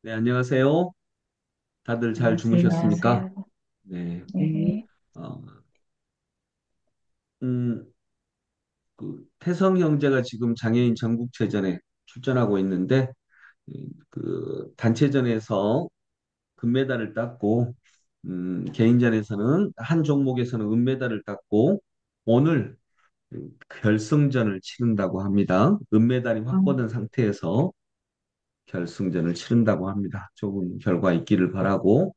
네, 안녕하세요. 다들 잘 주무셨습니까? 안녕하세요. 네. 네. 어, 음, 태성 형제가 지금 장애인 전국체전에 출전하고 있는데, 그 단체전에서 금메달을 땄고, 개인전에서는 한 종목에서는 은메달을 땄고, 오늘 결승전을 치른다고 합니다. 은메달이 확보된 상태에서 결승전을 치른다고 합니다. 좋은 결과 있기를 바라고,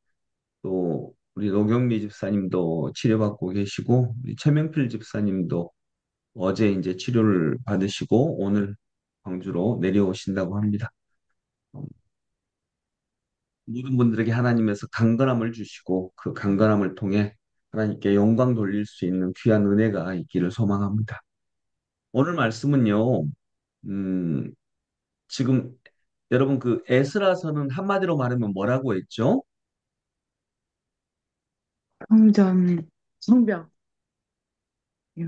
또 우리 노경미 집사님도 치료받고 계시고 우리 최명필 집사님도 어제 이제 치료를 받으시고 오늘 광주로 내려오신다고 합니다. 어, 모든 분들에게 하나님에서 강건함을 주시고 그 강건함을 통해 하나님께 영광 돌릴 수 있는 귀한 은혜가 있기를 소망합니다. 오늘 말씀은요, 음, 지금 여러분 그 에스라서는 한마디로 말하면 뭐라고 했죠? 성전, 성벽.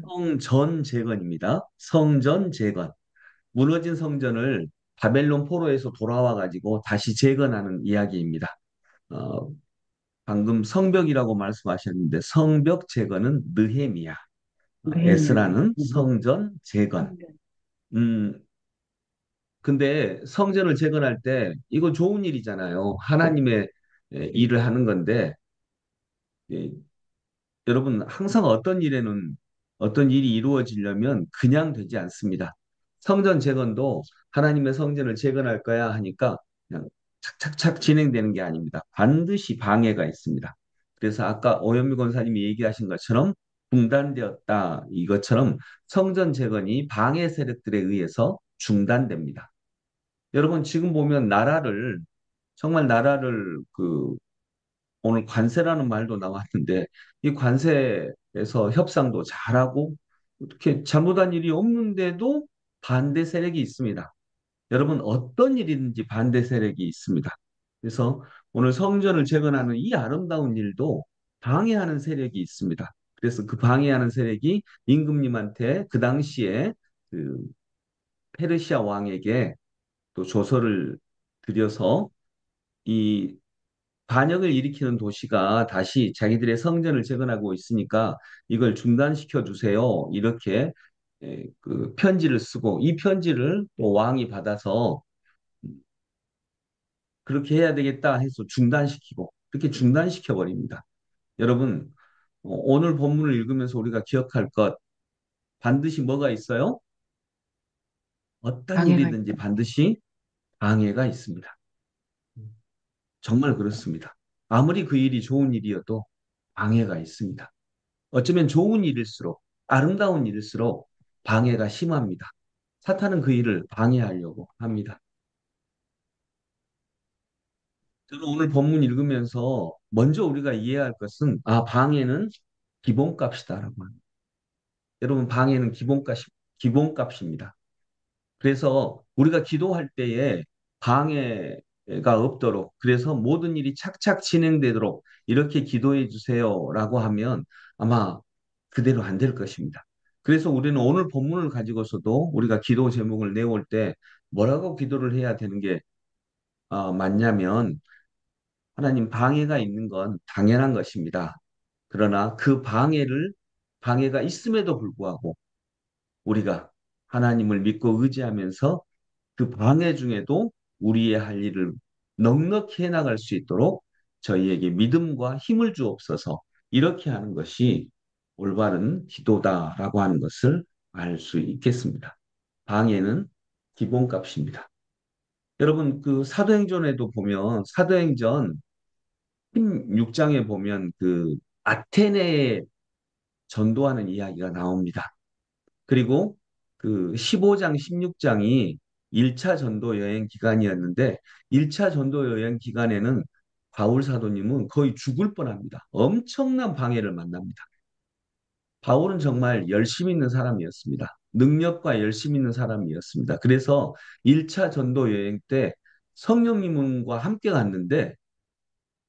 성전 재건입니다. 성전 재건. 무너진 성전을 바벨론 포로에서 돌아와 가지고 다시 재건하는 이야기입니다. 어, 방금 성벽이라고 말씀하셨는데 성벽 재건은 느헤미야, 네. 에스라는 성전 재건. 성전. 음, 근데 성전을 재건할 때 이거 좋은 일이잖아요. 하나님의 일을 하는 건데 예, 여러분, 항상 어떤 일이 이루어지려면 그냥 되지 않습니다. 성전 재건도 하나님의 성전을 재건할 거야 하니까 그냥 착착착 진행되는 게 아닙니다. 반드시 방해가 있습니다. 그래서 아까 오현미 권사님이 얘기하신 것처럼 중단되었다. 이것처럼 성전 재건이 방해 세력들에 의해서 중단됩니다. 여러분, 지금 보면 정말 나라를 오늘 관세라는 말도 나왔는데 이 관세에서 협상도 잘하고 이렇게 잘못한 일이 없는데도 반대 세력이 있습니다. 여러분 어떤 일이든지 반대 세력이 있습니다. 그래서 오늘 성전을 재건하는 이 아름다운 일도 방해하는 세력이 있습니다. 그래서 그 방해하는 세력이 임금님한테 그 당시에 그 페르시아 왕에게 또 조서를 드려서 이 반역을 일으키는 도시가 다시 자기들의 성전을 재건하고 있으니까 이걸 중단시켜 주세요. 이렇게 그 편지를 쓰고 이 편지를 또 왕이 받아서 그렇게 해야 되겠다 해서 중단시키고 그렇게 중단시켜 버립니다. 여러분, 오늘 본문을 읽으면서 우리가 기억할 것 반드시 뭐가 있어요? 어떤 방해가 일이든지 있다. 반드시 방해가 있습니다. 정말 그렇습니다. 아무리 그 일이 좋은 일이어도 방해가 있습니다. 어쩌면 좋은 일일수록, 아름다운 일일수록 방해가 심합니다. 사탄은 그 일을 방해하려고 합니다. 저는 오늘 본문 읽으면서 먼저 우리가 이해해야 할 것은, 방해는 기본값이다라고 합니다. 여러분, 방해는 기본값입니다. 그래서 우리가 기도할 때에 방해가 없도록, 그래서 모든 일이 착착 진행되도록 이렇게 기도해 주세요라고 하면 아마 그대로 안 될 것입니다. 그래서 우리는 오늘 본문을 가지고서도 우리가 기도 제목을 내올 때 뭐라고 기도를 해야 되는 게 맞냐면 하나님 방해가 있는 건 당연한 것입니다. 그러나 그 방해가 있음에도 불구하고 우리가 하나님을 믿고 의지하면서 그 방해 중에도 우리의 할 일을 넉넉히 해나갈 수 있도록 저희에게 믿음과 힘을 주옵소서. 이렇게 하는 것이 올바른 기도다라고 하는 것을 알 수 있겠습니다. 방해는 기본값입니다. 여러분, 그 사도행전에도 보면 사도행전 16장에 보면 그 아테네에 전도하는 이야기가 나옵니다. 그리고 그 15장, 16장이 1차 전도 여행 기간이었는데 1차 전도 여행 기간에는 바울 사도님은 거의 죽을 뻔합니다. 엄청난 방해를 만납니다. 바울은 정말 열심 있는 사람이었습니다. 능력과 열심 있는 사람이었습니다. 그래서 1차 전도 여행 때 성령님과 함께 갔는데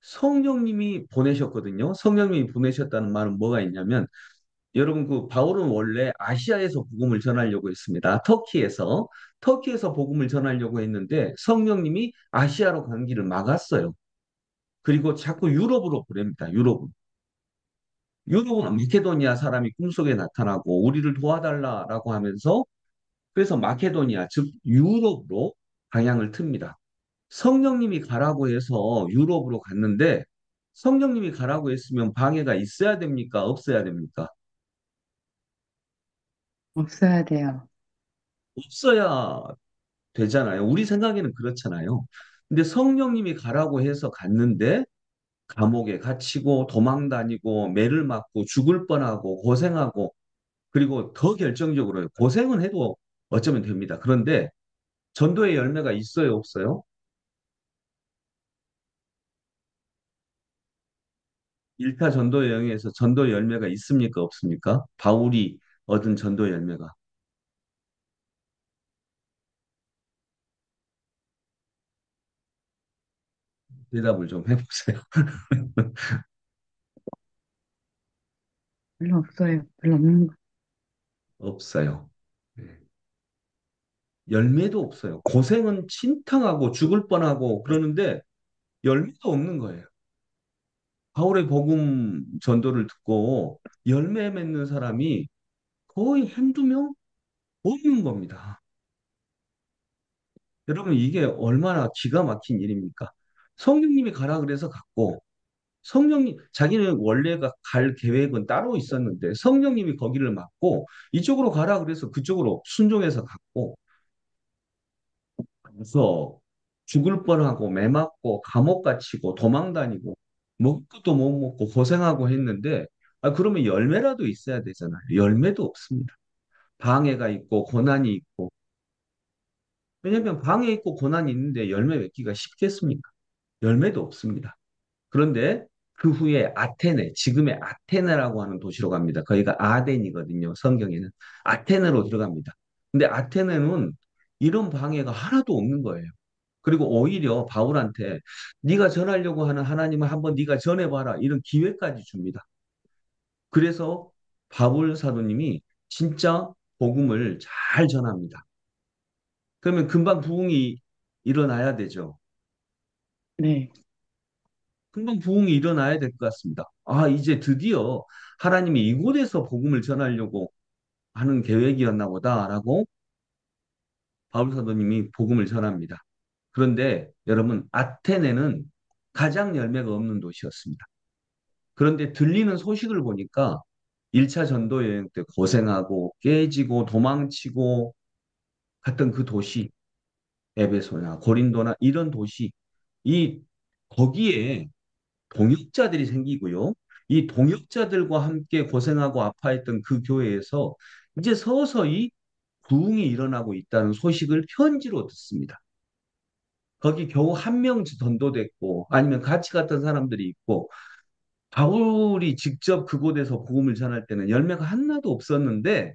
성령님이 보내셨거든요. 성령님이 보내셨다는 말은 뭐가 있냐면 여러분 그 바울은 원래 아시아에서 복음을 전하려고 했습니다. 터키에서 복음을 전하려고 했는데 성령님이 아시아로 가는 길을 막았어요. 그리고 자꾸 유럽으로 보냅니다. 유럽은 마케도니아 사람이 꿈속에 나타나고 우리를 도와달라라고 하면서 그래서 마케도니아 즉 유럽으로 방향을 틉니다. 성령님이 가라고 해서 유럽으로 갔는데 성령님이 가라고 했으면 방해가 있어야 됩니까? 없어야 됩니까? 없어야 돼요. 없어야 되잖아요. 우리 생각에는 그렇잖아요. 근데 성령님이 가라고 해서 갔는데 감옥에 갇히고 도망 다니고 매를 맞고 죽을 뻔하고 고생하고 그리고 더 결정적으로 고생은 해도 어쩌면 됩니다. 그런데 전도의 열매가 있어요, 없어요? 1차 전도 여행에서 전도 열매가 있습니까, 없습니까? 바울이 얻은 전도 열매가. 대답을 좀 해보세요. 별로 없어요. 별로 없는 거. 없어요. 네. 열매도 없어요. 고생은 진탕하고 죽을 뻔하고 그러는데 열매도 없는 거예요. 바울의 복음 전도를 듣고 열매 맺는 사람이 거의 한두 명 없는 겁니다. 여러분, 이게 얼마나 기가 막힌 일입니까? 성령님이 가라 그래서 갔고, 자기는 원래가 갈 계획은 따로 있었는데, 성령님이 거기를 막고, 이쪽으로 가라 그래서 그쪽으로 순종해서 갔고, 그래서 죽을 뻔하고, 매 맞고, 감옥 갇히고, 도망 다니고, 먹을 것도 못 먹고, 고생하고 했는데, 그러면 열매라도 있어야 되잖아요. 열매도 없습니다. 방해가 있고, 고난이 있고, 왜냐면 방해 있고 고난이 있는데 열매 맺기가 쉽겠습니까? 열매도 없습니다. 그런데 그 후에 아테네, 지금의 아테네라고 하는 도시로 갑니다. 거기가 아덴이거든요. 성경에는. 아테네로 들어갑니다. 근데 아테네는 이런 방해가 하나도 없는 거예요. 그리고 오히려 바울한테 네가 전하려고 하는 하나님을 한번 네가 전해봐라. 이런 기회까지 줍니다. 그래서 바울 사도님이 진짜 복음을 잘 전합니다. 그러면 금방 부흥이 일어나야 되죠. 네. 금방 부흥이 일어나야 될 것 같습니다. 이제 드디어 하나님이 이곳에서 복음을 전하려고 하는 계획이었나 보다라고 바울 사도님이 복음을 전합니다. 그런데 여러분, 아테네는 가장 열매가 없는 도시였습니다. 그런데 들리는 소식을 보니까 1차 전도 여행 때 고생하고 깨지고 도망치고 갔던 그 도시, 에베소나 고린도나 이런 도시, 이 거기에 동역자들이 생기고요. 이 동역자들과 함께 고생하고 아파했던 그 교회에서 이제 서서히 부흥이 일어나고 있다는 소식을 편지로 듣습니다. 거기 겨우 한 명 전도됐고 아니면 같이 갔던 사람들이 있고 바울이 직접 그곳에서 복음을 전할 때는 열매가 하나도 없었는데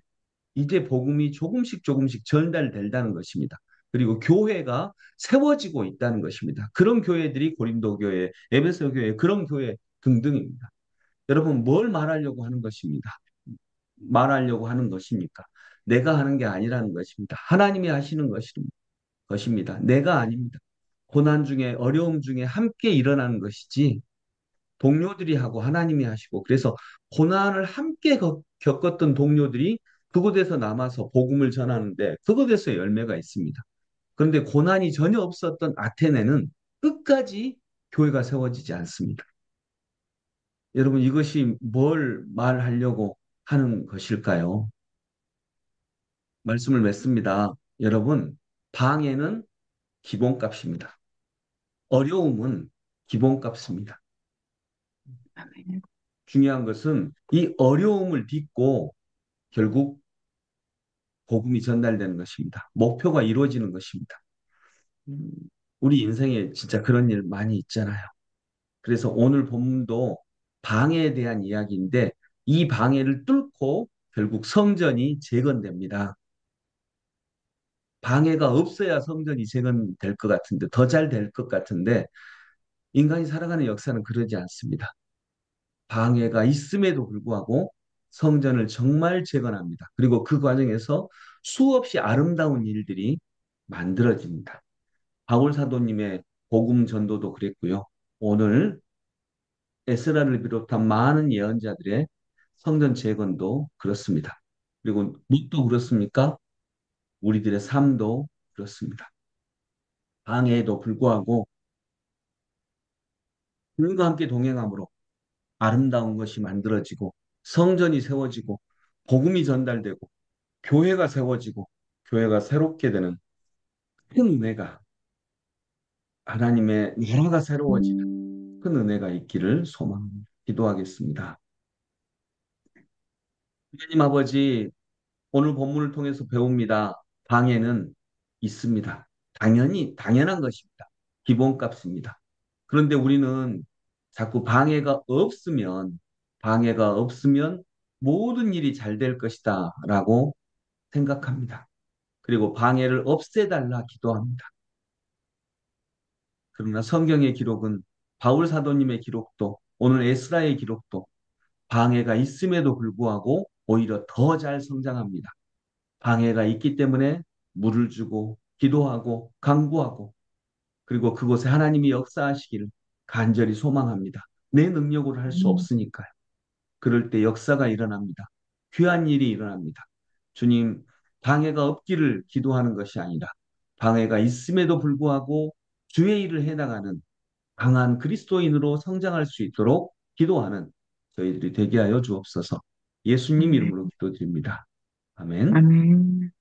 이제 복음이 조금씩 조금씩 전달된다는 것입니다. 그리고 교회가 세워지고 있다는 것입니다. 그런 교회들이 고린도 교회, 에베소 교회, 그런 교회 등등입니다. 여러분, 뭘 말하려고 하는 것입니다. 말하려고 하는 것입니까? 내가 하는 게 아니라는 것입니다. 하나님이 하시는 것입니다. 내가 아닙니다. 고난 중에, 어려움 중에 함께 일어나는 것이지, 동료들이 하고 하나님이 하시고, 그래서 고난을 함께 겪었던 동료들이 그곳에서 남아서 복음을 전하는데, 그곳에서 열매가 있습니다. 그런데 고난이 전혀 없었던 아테네는 끝까지 교회가 세워지지 않습니다. 여러분, 이것이 뭘 말하려고 하는 것일까요? 말씀을 맺습니다. 여러분, 방해는 기본값입니다. 어려움은 기본값입니다. 아멘. 중요한 것은 이 어려움을 딛고 결국 복음이 전달되는 것입니다. 목표가 이루어지는 것입니다. 음, 우리 인생에 진짜 그런 일 많이 있잖아요. 그래서 오늘 본문도 방해에 대한 이야기인데 이 방해를 뚫고 결국 성전이 재건됩니다. 방해가 없어야 성전이 재건될 것 같은데 더 잘 될 것 같은데 인간이 살아가는 역사는 그러지 않습니다. 방해가 있음에도 불구하고 성전을 정말 재건합니다. 그리고 그 과정에서 수없이 아름다운 일들이 만들어집니다. 바울 사도님의 복음 전도도 그랬고요. 오늘 에스라를 비롯한 많은 예언자들의 성전 재건도 그렇습니다. 그리고 무엇도 그렇습니까? 우리들의 삶도 그렇습니다. 방해에도 불구하고 주님과 함께 동행함으로 아름다운 것이 만들어지고 성전이 세워지고 복음이 전달되고 교회가 세워지고 교회가 새롭게 되는 큰 은혜가 하나님의 나라가 새로워지는 큰 은혜가 있기를 기도하겠습니다. 하나님 아버지, 오늘 본문을 통해서 배웁니다. 방해는 있습니다. 당연히 당연한 것입니다. 기본값입니다. 그런데 우리는 자꾸 방해가 없으면 모든 일이 잘 될 것이다라고 생각합니다. 그리고 방해를 없애달라 기도합니다. 그러나 성경의 기록은 바울 사도님의 기록도 오늘 에스라의 기록도 방해가 있음에도 불구하고 오히려 더 잘 성장합니다. 방해가 있기 때문에 물을 주고 기도하고 강구하고 그리고 그곳에 하나님이 역사하시기를 간절히 소망합니다. 내 능력으로 할 수 없으니까요. 그럴 때 역사가 일어납니다. 귀한 일이 일어납니다. 주님, 방해가 없기를 기도하는 것이 아니라 방해가 있음에도 불구하고 주의 일을 해나가는 강한 그리스도인으로 성장할 수 있도록 기도하는 저희들이 되게 하여 주옵소서. 예수님 아멘. 이름으로 기도드립니다. 아멘. 아멘.